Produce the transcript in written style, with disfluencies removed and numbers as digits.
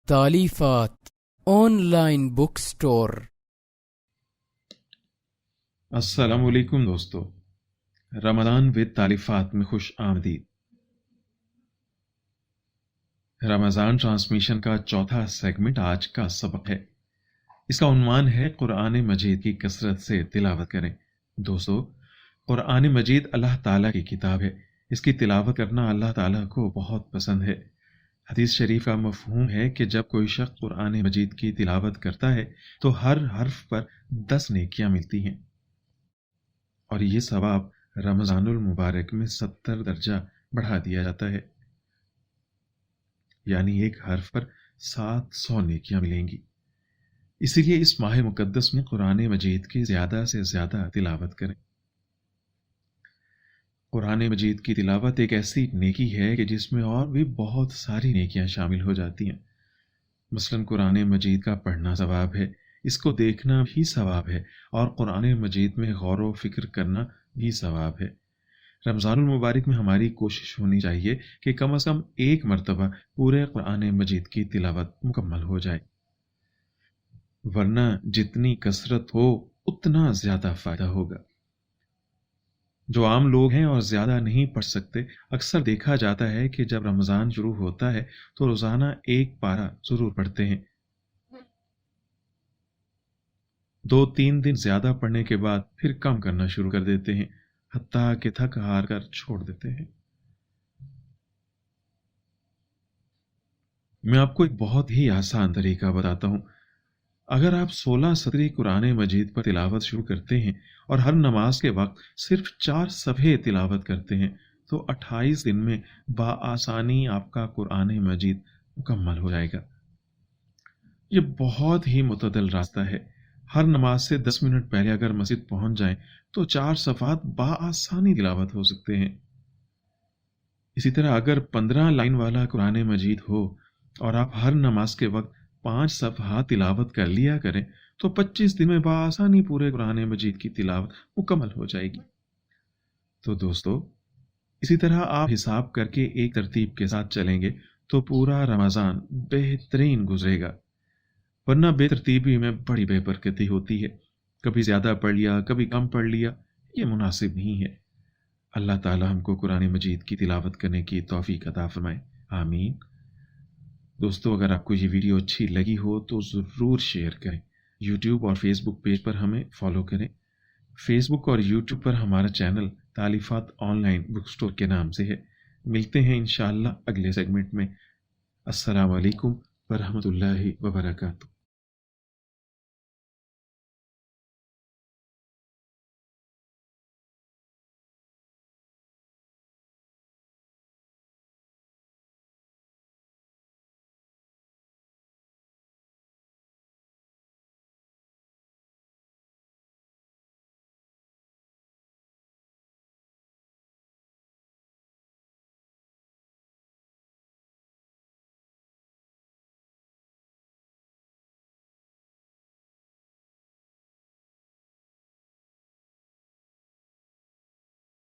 तालीफात online book store. अस्सलाम वालेकुम दोस्तों, रमज़ान विद तालिफात में खुश आमदीद। रमज़ान ट्रांसमिशन का चौथा सेगमेंट आज का सबक है। इसका उन्वान है कुरान मजीद की कसरत से तिलावत करें। दोस्तों, कुरान मजीद अल्लाह ताला की किताब है। इसकी तिलावत करना अल्लाह ताला को बहुत पसंद है। हदीस शरीफ का मफहूम है कि जब कोई शख्स कुरान मजीद की तिलावत करता है तो हर हर्फ पर 10 नेकियां मिलती हैं और ये सवाब रमज़ानुल मुबारक में 70 दर्जा बढ़ा दिया जाता है, यानी एक हर्फ पर 700 नेकियां मिलेंगी। इसीलिए इस माह मुकद्दस में कुरान मजीद की ज़्यादा से ज़्यादा तिलावत करें। कुरान मजीद की तिलावत एक ऐसी नेकी है कि जिसमें और भी बहुत सारी नेकियां शामिल हो जाती हैं। मसलन कुरान मजीद का पढ़ना सवाब है, इसको देखना भी सवाब है और कुरान मजीद में गौर व फिक्र करना भी सवाब है। रमज़ानुल मुबारक में हमारी कोशिश होनी चाहिए कि कम से कम एक मरतबा पूरे कुरान मजीद की तिलावत मुकम्मल हो जाए, वरना जितनी कसरत हो उतना ज़्यादा फ़ायदा होगा। जो आम लोग हैं और ज़्यादा नहीं पढ़ सकते, अक्सर देखा जाता है कि जब रमज़ान शुरू होता है तो रोज़ाना एक पारा ज़रूर पढ़ते हैं। 2-3 दिन ज़्यादा पढ़ने के बाद फिर कम करना शुरू कर देते हैं, हत्ता कि थक हार कर छोड़ देते हैं। मैं आपको एक बहुत ही आसान तरीका बताता हूँ। अगर आप 16 सतरी कुरान मजीद पर तिलावत शुरू करते हैं और हर नमाज के वक्त सिर्फ 4 सफ़े तिलावत करते हैं तो 28 दिन में बाआसानी आपका कुरान मजीद मुकम्मल हो जाएगा। ये बहुत ही मुतदल रास्ता है। हर नमाज से 10 मिनट पहले अगर मस्जिद पहुंच जाएं तो 4 सफ़ात बाआसानी तिलावत हो सकते हैं। इसी तरह अगर 15 लाइन वाला कुरान मजीद हो और आप हर नमाज के वक्त 5 सफ़हात तिलावत कर लिया करें तो 25 दिन में बाआसानी पूरे कुरान मजीद की तिलावत मुकम्मल हो जाएगी। तो दोस्तों, इसी तरह आप हिसाब करके एक तरतीब के साथ चलेंगे तो पूरा रमज़ान बेहतरीन गुजरेगा, वरना बेतरतीबी में बड़ी बेबरकती होती है। कभी ज़्यादा पढ़ लिया, कभी कम पढ़ लिया, ये मुनासिब नहीं है। अल्लाह ताला हमको कुरान मजीद की तिलावत करने की तौफीक अता फरमाए, आमीन। दोस्तों, अगर आपको ये वीडियो अच्छी लगी हो तो ज़रूर शेयर करें। यूट्यूब और फेसबुक पेज पर हमें फॉलो करें। फेसबुक और यूट्यूब पर हमारा चैनल तालिफात ऑनलाइन बुक स्टोर के नाम से है। मिलते हैं इंशाअल्लाह अगले सेगमेंट में। अस्सलाम वालेकुम व रहमतुल्लाहि व बरकातुहू।